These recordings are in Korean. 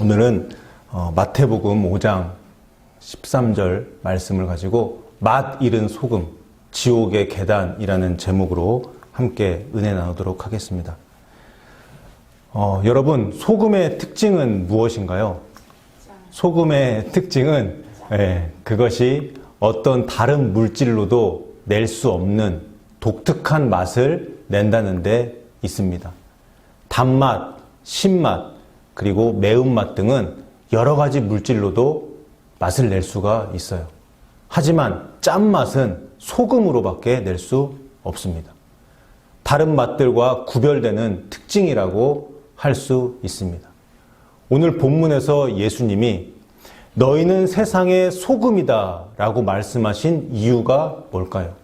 오늘은 마태복음 5장 13절 말씀을 가지고 맛 잃은 소금, 지옥의 계단이라는 제목으로 함께 은혜 나누도록 하겠습니다. 여러분, 소금의 특징은 무엇인가요? 소금의 특징은 그것이 어떤 다른 물질로도 낼 수 없는 독특한 맛을 낸다는 데 있습니다. 단맛, 신맛, 그리고 매운맛 등은 여러 가지 물질로도 맛을 낼 수가 있어요. 하지만 짠맛은 소금으로밖에 낼 수 없습니다. 다른 맛들과 구별되는 특징이라고 할 수 있습니다. 오늘 본문에서 예수님이 너희는 세상의 소금이다 라고 말씀하신 이유가 뭘까요?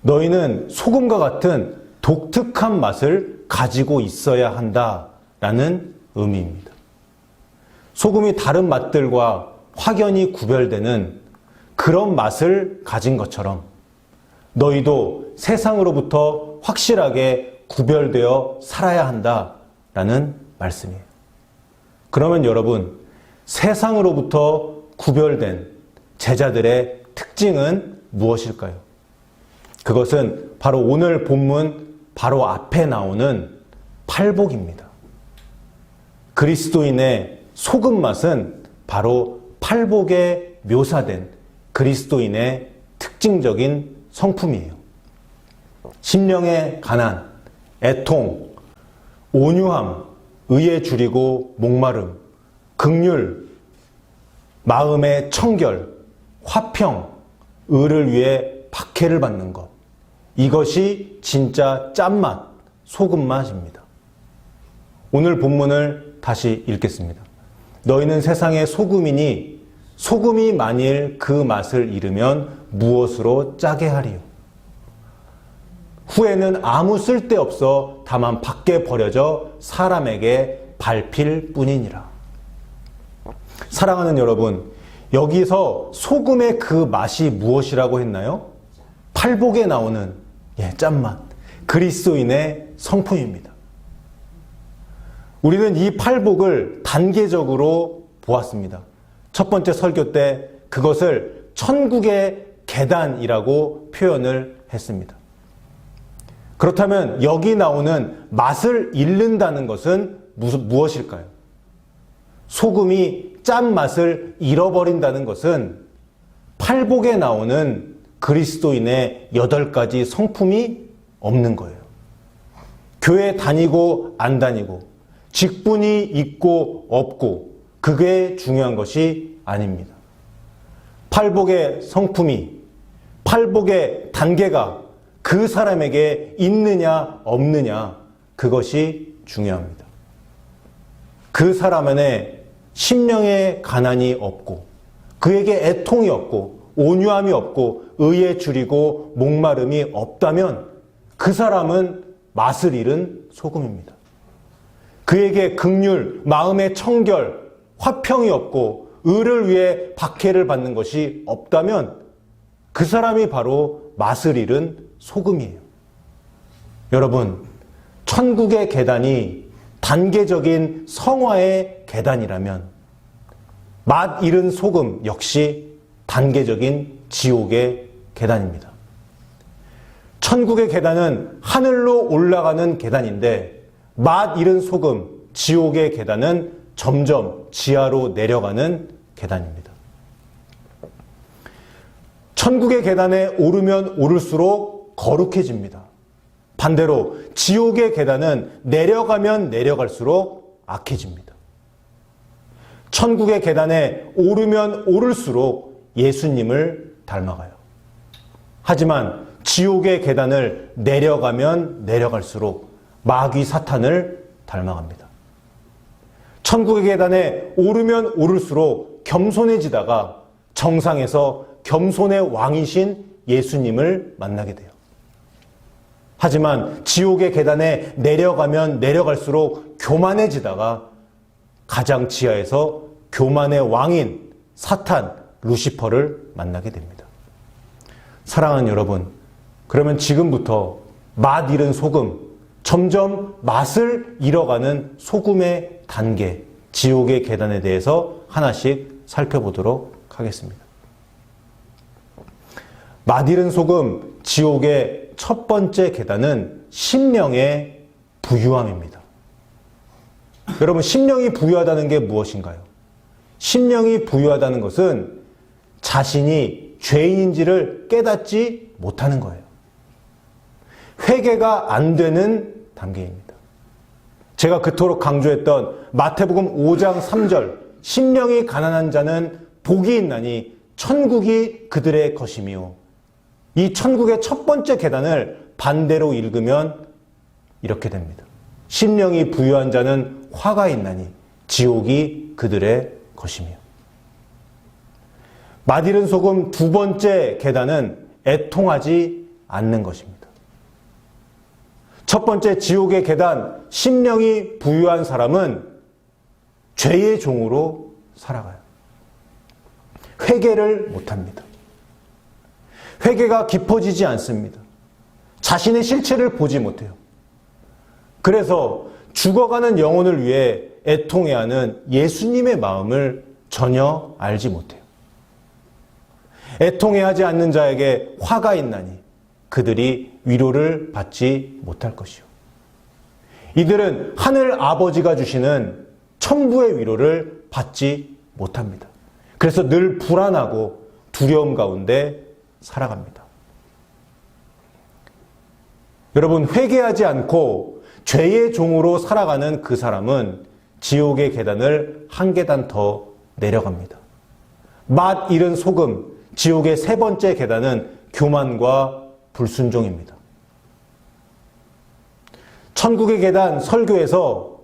너희는 소금과 같은 독특한 맛을 가지고 있어야 한다라는 의미입니다. 소금이 다른 맛들과 확연히 구별되는 그런 맛을 가진 것처럼 너희도 세상으로부터 확실하게 구별되어 살아야 한다라는 말씀이에요. 그러면 여러분, 세상으로부터 구별된 제자들의 특징은 무엇일까요? 그것은 바로 오늘 본문 바로 앞에 나오는 팔복입니다. 그리스도인의 소금 맛은 바로 팔복에 묘사된 그리스도인의 특징적인 성품이에요. 심령의 가난, 애통, 온유함, 의에 줄이고 목마름, 긍휼, 마음의 청결, 화평, 의를 위해 박해를 받는 것. 이것이 진짜 짠맛, 소금맛입니다. 오늘 본문을 다시 읽겠습니다. 너희는 세상의 소금이니 소금이 만일 그 맛을 잃으면 무엇으로 짜게 하리요? 후에는 아무 쓸데없어 다만 밖에 버려져 사람에게 밟힐 뿐이니라. 사랑하는 여러분, 여기서 소금의 그 맛이 무엇이라고 했나요? 팔복에 나오는 짠맛, 그리스도인의 성품입니다. 우리는 이 팔복을 단계적으로 보았습니다. 첫 번째 설교 때 그것을 천국의 계단이라고 표현을 했습니다. 그렇다면 여기 나오는 맛을 잃는다는 것은 무엇일까요? 소금이 짠맛을 잃어버린다는 것은 팔복에 나오는 그리스도인의 8가지 성품이 없는 거예요. 교회 다니고 안 다니고, 직분이 있고 없고, 그게 중요한 것이 아닙니다. 팔복의 성품이, 팔복의 단계가 그 사람에게 있느냐 없느냐, 그것이 중요합니다. 그 사람 안에 심령의 가난이 없고, 그에게 애통이 없고, 온유함이 없고, 의에 줄이고 목마름이 없다면 그 사람은 맛을 잃은 소금입니다. 그에게 긍휼, 마음의 청결, 화평이 없고 의를 위해 박해를 받는 것이 없다면 그 사람이 바로 맛을 잃은 소금이에요. 여러분, 천국의 계단이 단계적인 성화의 계단이라면 맛 잃은 소금 역시 단계적인 지옥의 계단입니다. 천국의 계단은 하늘로 올라가는 계단인데 맛 잃은 소금, 지옥의 계단은 점점 지하로 내려가는 계단입니다. 천국의 계단에 오르면 오를수록 거룩해집니다. 반대로 지옥의 계단은 내려가면 내려갈수록 악해집니다. 천국의 계단에 오르면 오를수록 예수님을 닮아가요. 하지만 지옥의 계단을 내려가면 내려갈수록 마귀 사탄을 닮아갑니다. 천국의 계단에 오르면 오를수록 겸손해지다가 정상에서 겸손의 왕이신 예수님을 만나게 돼요. 하지만 지옥의 계단에 내려가면 내려갈수록 교만해지다가 가장 지하에서 교만의 왕인 사탄, 루시퍼를 만나게 됩니다. 사랑하는 여러분, 그러면 지금부터 맛 잃은 소금, 점점 맛을 잃어가는 소금의 단계, 지옥의 계단에 대해서 하나씩 살펴보도록 하겠습니다. 맛 잃은 소금, 지옥의 첫 번째 계단은 심령의 부유함입니다. 여러분, 심령이 부유하다는 게 무엇인가요? 심령이 부유하다는 것은 자신이 죄인인지를 깨닫지 못하는 거예요. 회개가 안 되는 단계입니다. 제가 그토록 강조했던 마태복음 5장 3절, 심령이 가난한 자는 복이 있나니 천국이 그들의 것이며, 이 천국의 첫 번째 계단을 반대로 읽으면 이렇게 됩니다. 심령이 부유한 자는 화가 있나니 지옥이 그들의 것이며. 맛 잃은 소금 두 번째 계단은 애통하지 않는 것입니다. 첫 번째 지옥의 계단, 심령이 부유한 사람은 죄의 종으로 살아가요. 회개를 못합니다. 회개가 깊어지지 않습니다. 자신의 실체를 보지 못해요. 그래서 죽어가는 영혼을 위해 애통해야 하는 예수님의 마음을 전혀 알지 못해요. 애통해하지 않는 자에게 화가 있나니 그들이 위로를 받지 못할 것이요. 이들은 하늘 아버지가 주시는 천부의 위로를 받지 못합니다. 그래서 늘 불안하고 두려움 가운데 살아갑니다. 여러분, 회개하지 않고 죄의 종으로 살아가는 그 사람은 지옥의 계단을 한 계단 더 내려갑니다. 맛 잃은 소금, 지옥의 세 번째 계단은 교만과 불순종입니다. 천국의 계단 설교에서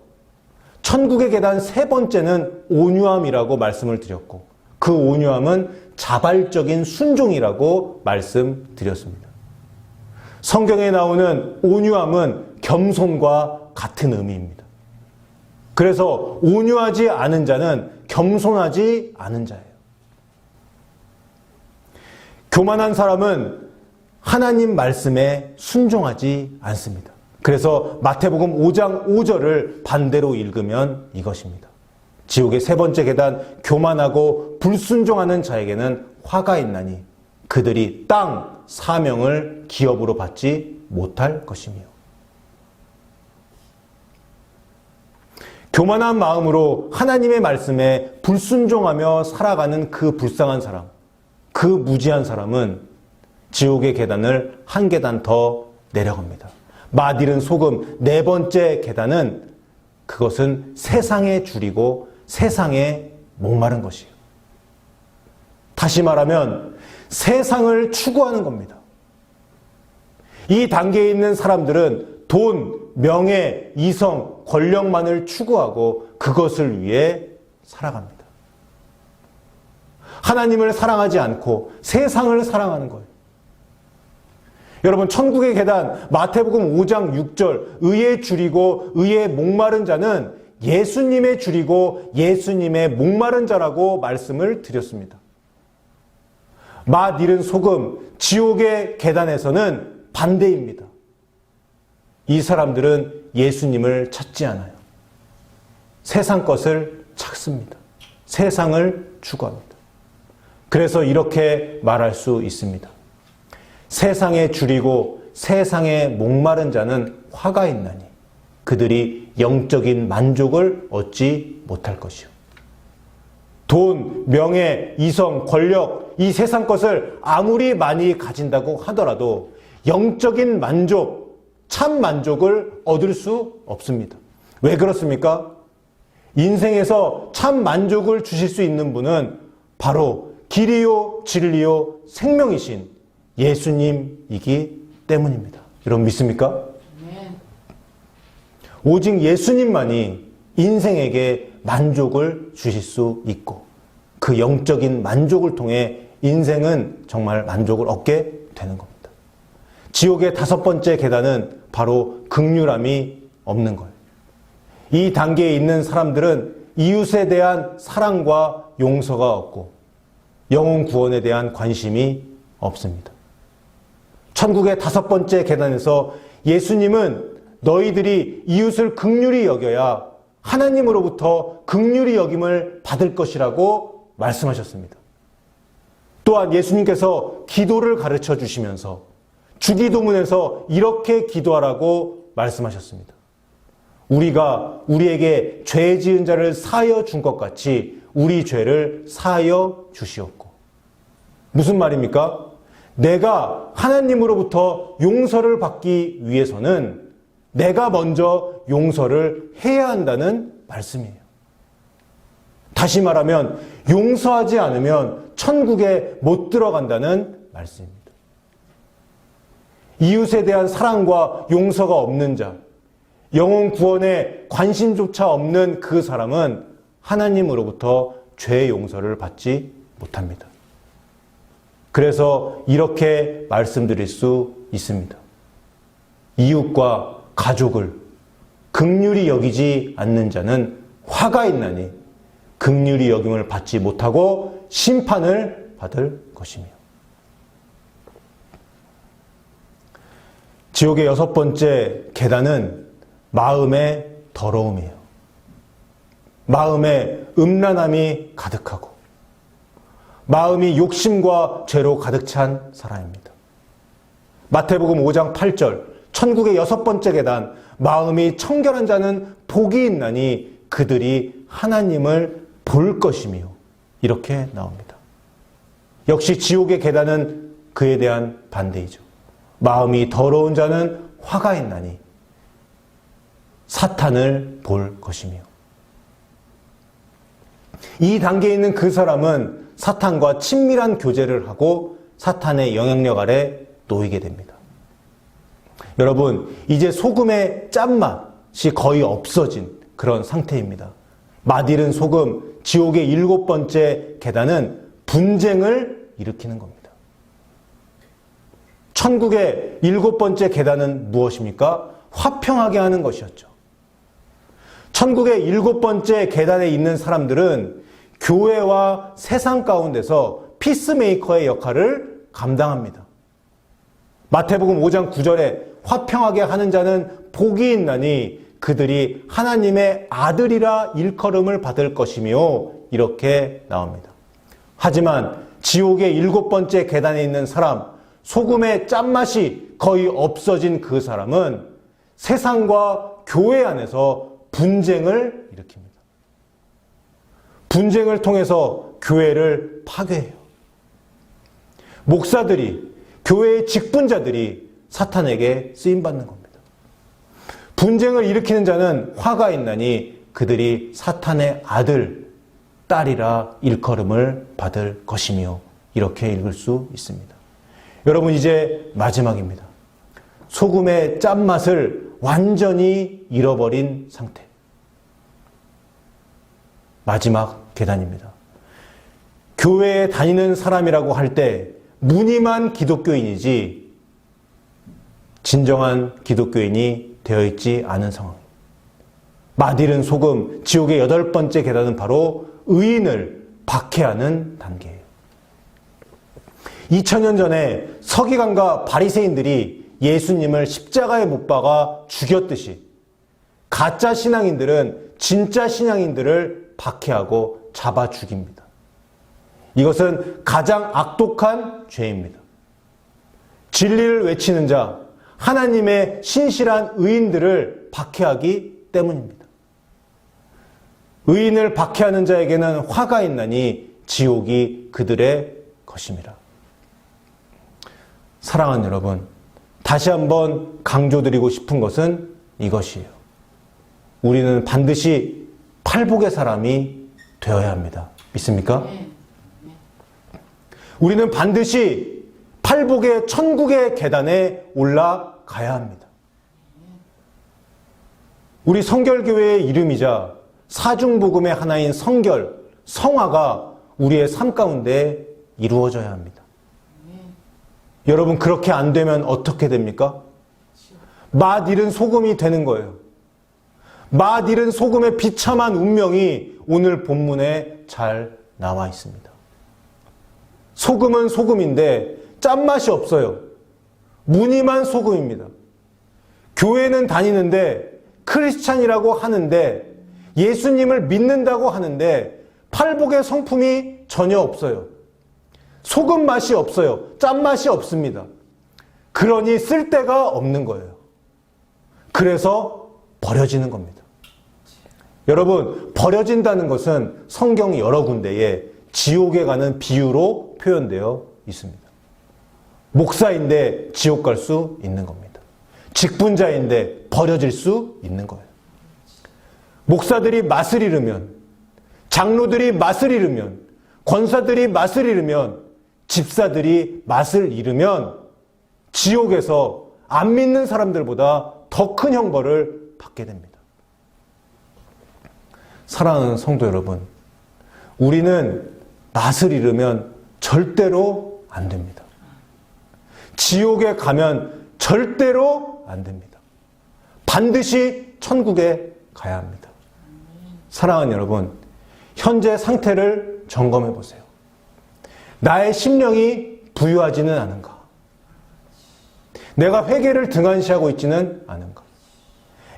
천국의 계단 세 번째는 온유함이라고 말씀을 드렸고, 그 온유함은 자발적인 순종이라고 말씀드렸습니다. 성경에 나오는 온유함은 겸손과 같은 의미입니다. 그래서 온유하지 않은 자는 겸손하지 않은 자예요. 교만한 사람은 하나님 말씀에 순종하지 않습니다. 그래서 마태복음 5장 5절을 반대로 읽으면 이것입니다. 지옥의 세 번째 계단, 교만하고 불순종하는 자에게는 화가 있나니 그들이 땅 사명을 기업으로 받지 못할 것이며. 교만한 마음으로 하나님의 말씀에 불순종하며 살아가는 그 불쌍한 사람, 그 무지한 사람은 지옥의 계단을 한 계단 더 내려갑니다. 맛 잃은 소금 네 번째 계단은 그것은 세상에 줄이고 세상에 목마른 것이에요. 다시 말하면 세상을 추구하는 겁니다. 이 단계에 있는 사람들은 돈, 명예, 이성, 권력만을 추구하고 그것을 위해 살아갑니다. 하나님을 사랑하지 않고 세상을 사랑하는 거예요. 여러분, 천국의 계단 마태복음 5장 6절, 의에 줄이고 의에 목마른 자는 예수님의 줄이고 예수님의 목마른 자라고 말씀을 드렸습니다. 맛 잃은 소금, 지옥의 계단에서는 반대입니다. 이 사람들은 예수님을 찾지 않아요. 세상 것을 찾습니다. 세상을 추구합니다. 그래서 이렇게 말할 수 있습니다. 세상에 줄이고 세상에 목마른 자는 화가 있나니 그들이 영적인 만족을 얻지 못할 것이요. 돈, 명예, 이성, 권력, 이 세상 것을 아무리 많이 가진다고 하더라도 영적인 만족, 참 만족을 얻을 수 없습니다. 왜 그렇습니까? 인생에서 참 만족을 주실 수 있는 분은 바로 길이요, 진리요, 생명이신 예수님이기 때문입니다. 여러분 믿습니까? 오직 예수님만이 인생에게 만족을 주실 수 있고 그 영적인 만족을 통해 인생은 정말 만족을 얻게 되는 겁니다. 지옥의 다섯 번째 계단은 바로 긍휼함이 없는 거예요. 이 단계에 있는 사람들은 이웃에 대한 사랑과 용서가 없고 영혼 구원에 대한 관심이 없습니다. 천국의 다섯 번째 계단에서 예수님은 너희들이 이웃을 긍휼히 여겨야 하나님으로부터 긍휼히 여김을 받을 것이라고 말씀하셨습니다. 또한 예수님께서 기도를 가르쳐 주시면서 주기도문에서 이렇게 기도하라고 말씀하셨습니다. 우리가 우리에게 죄 지은 자를 사하여 준 것 같이 우리 죄를 사하여 주시옵고. 무슨 말입니까? 내가 하나님으로부터 용서를 받기 위해서는 내가 먼저 용서를 해야 한다는 말씀이에요. 다시 말하면 용서하지 않으면 천국에 못 들어간다는 말씀입니다. 이웃에 대한 사랑과 용서가 없는 자, 영혼 구원에 관심조차 없는 그 사람은 하나님으로부터 죄 용서를 받지 못합니다. 그래서 이렇게 말씀드릴 수 있습니다. 이웃과 가족을 긍휼히 여기지 않는 자는 화가 있나니 긍휼히 여김을 받지 못하고 심판을 받을 것이며. 지옥의 6번째 계단은 마음의 더러움이에요. 마음에 음란함이 가득하고 마음이 욕심과 죄로 가득 찬 사람입니다. 마태복음 5장 8절, 천국의 6번째 계단, 마음이 청결한 자는 복이 있나니 그들이 하나님을 볼 것이며, 이렇게 나옵니다. 역시 지옥의 계단은 그에 대한 반대이죠. 마음이 더러운 자는 화가 있나니 사탄을 볼 것이며. 이 단계에 있는 그 사람은 사탄과 친밀한 교제를 하고 사탄의 영향력 아래 놓이게 됩니다. 여러분, 이제 소금의 짠맛이 거의 없어진 그런 상태입니다. 맛 잃은 소금, 지옥의 7번째 계단은 분쟁을 일으키는 겁니다. 천국의 7번째 계단은 무엇입니까? 화평하게 하는 것이었죠. 천국의 7번째 계단에 있는 사람들은 교회와 세상 가운데서 피스메이커의 역할을 감당합니다. 마태복음 5장 9절에 화평하게 하는 자는 복이 있나니 그들이 하나님의 아들이라 일컬음을 받을 것이며, 이렇게 나옵니다. 하지만 지옥의 7번째 계단에 있는 사람, 소금의 짠맛이 거의 없어진 그 사람은 세상과 교회 안에서 분쟁을 일으킵니다. 분쟁을 통해서 교회를 파괴해요. 목사들이, 교회의 직분자들이 사탄에게 쓰임받는 겁니다. 분쟁을 일으키는 자는 화가 있나니 그들이 사탄의 아들, 딸이라 일컬음을 받을 것이며, 이렇게 읽을 수 있습니다. 여러분, 이제 마지막입니다. 소금의 짠맛을 완전히 잃어버린 상태. 마지막 계단입니다. 교회에 다니는 사람이라고 할 때 무늬만 기독교인이지 진정한 기독교인이 되어 있지 않은 상황. 맛 잃은 소금, 지옥의 8번째 계단은 바로 의인을 박해하는 단계예요. 2000년 전에 서기관과 바리새인들이 예수님을 십자가에 못 박아 죽였듯이 가짜 신앙인들은 진짜 신앙인들을 박해하고 잡아 죽입니다. 이것은 가장 악독한 죄입니다. 진리를 외치는 자, 하나님의 신실한 의인들을 박해하기 때문입니다. 의인을 박해하는 자에게는 화가 있나니 지옥이 그들의 것입니다. 사랑하는 여러분, 다시 한번 강조드리고 싶은 것은 이것이에요. 우리는 반드시 팔복의 사람이 되어야 합니다. 믿습니까? 우리는 반드시 팔복의 천국의 계단에 올라가야 합니다. 우리 성결교회의 이름이자 사중복음의 하나인 성결, 성화가 우리의 삶 가운데 이루어져야 합니다. 여러분, 그렇게 안 되면 어떻게 됩니까? 맛 잃은 소금이 되는 거예요. 맛 잃은 소금의 비참한 운명이 오늘 본문에 잘 나와 있습니다. 소금은 소금인데 짠맛이 없어요. 무늬만 소금입니다. 교회는 다니는데 크리스찬이라고 하는데 예수님을 믿는다고 하는데 팔복의 성품이 전혀 없어요. 소금 맛이 없어요. 짠맛이 없습니다. 그러니 쓸데가 없는 거예요. 그래서 버려지는 겁니다. 여러분, 버려진다는 것은 성경 여러 군데에 지옥에 가는 비유로 표현되어 있습니다. 목사인데 지옥 갈 수 있는 겁니다. 직분자인데 버려질 수 있는 거예요. 목사들이 맛을 잃으면, 장로들이 맛을 잃으면, 권사들이 맛을 잃으면, 집사들이 맛을 잃으면 지옥에서 안 믿는 사람들보다 더 큰 형벌을 받게 됩니다. 사랑하는 성도 여러분, 우리는 맛을 잃으면 절대로 안 됩니다. 지옥에 가면 절대로 안 됩니다. 반드시 천국에 가야 합니다. 사랑하는 여러분, 현재 상태를 점검해 보세요. 나의 심령이 부유하지는 않은가? 내가 회개를 등한시하고 있지는 않은가?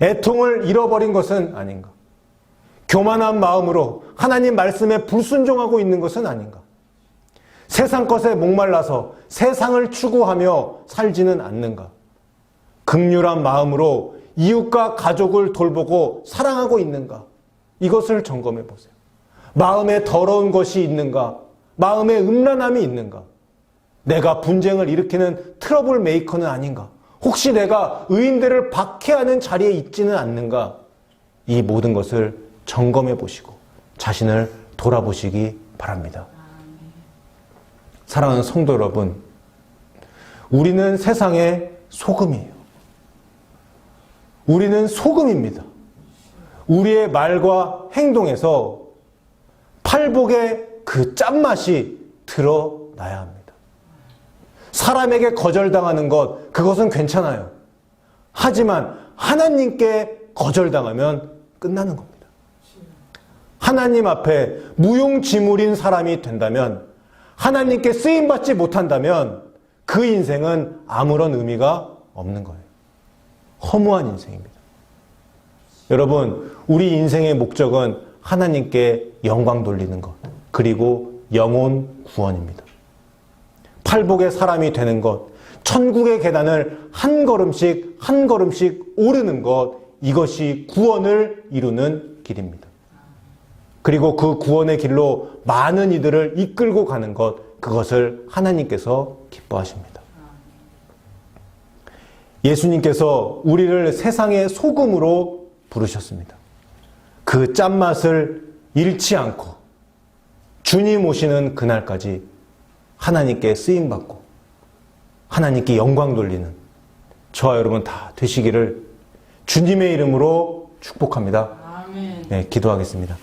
애통을 잃어버린 것은 아닌가? 교만한 마음으로 하나님 말씀에 불순종하고 있는 것은 아닌가? 세상 것에 목말라서 세상을 추구하며 살지는 않는가? 긍휼한 마음으로 이웃과 가족을 돌보고 사랑하고 있는가? 이것을 점검해 보세요. 마음에 더러운 것이 있는가? 마음에 음란함이 있는가? 내가 분쟁을 일으키는 트러블 메이커는 아닌가? 혹시 내가 의인들을 박해하는 자리에 있지는 않는가? 이 모든 것을 점검해 보시고 자신을 돌아보시기 바랍니다. 사랑하는 성도 여러분, 우리는 세상의 소금이에요. 우리는 소금입니다. 우리의 말과 행동에서 팔복의 그 짠맛이 드러나야 합니다. 사람에게 거절당하는 것, 그것은 괜찮아요. 하지만 하나님께 거절당하면 끝나는 겁니다. 하나님 앞에 무용지물인 사람이 된다면, 하나님께 쓰임받지 못한다면 그 인생은 아무런 의미가 없는 거예요. 허무한 인생입니다. 여러분, 우리 인생의 목적은 하나님께 영광 돌리는 것, 그리고 영혼 구원입니다. 팔복의 사람이 되는 것, 천국의 계단을 한 걸음씩 한 걸음씩 오르는 것, 이것이 구원을 이루는 길입니다. 그리고 그 구원의 길로 많은 이들을 이끌고 가는 것, 그것을 하나님께서 기뻐하십니다. 예수님께서 우리를 세상의 소금으로 부르셨습니다. 그 짠맛을 잃지 않고 주님 오시는 그날까지 하나님께 쓰임받고 하나님께 영광 돌리는 저와 여러분 다 되시기를 주님의 이름으로 축복합니다. 아멘. 네, 기도하겠습니다.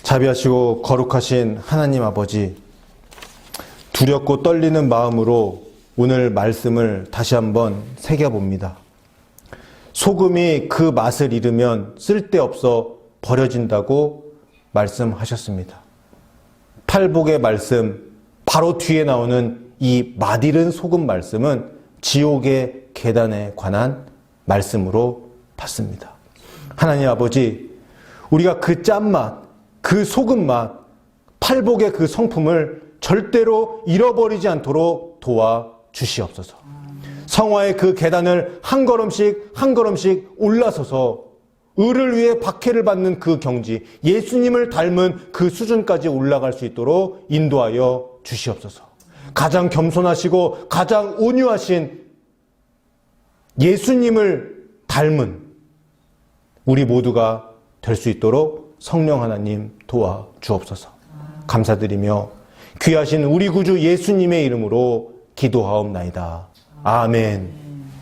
자비하시고 거룩하신 하나님 아버지, 두렵고 떨리는 마음으로 오늘 말씀을 다시 한번 새겨봅니다. 소금이 그 맛을 잃으면 쓸데없어 버려진다고 말씀하셨습니다. 팔복의 말씀, 바로 뒤에 나오는 이 맛이른 소금 말씀은 지옥의 계단에 관한 말씀으로 봤습니다. 하나님 아버지, 우리가 그 짠맛, 그 소금맛, 팔복의 그 성품을 절대로 잃어버리지 않도록 도와주시옵소서. 성화의 그 계단을 한 걸음씩 한 걸음씩 올라서서 의를 위해 박해를 받는 그 경지, 예수님을 닮은 그 수준까지 올라갈 수 있도록 인도하여 주시옵소서. 가장 겸손하시고 가장 온유하신 예수님을 닮은 우리 모두가 될 수 있도록 성령 하나님 도와주옵소서. 감사드리며 귀하신 우리 구주 예수님의 이름으로 기도하옵나이다. 아멘.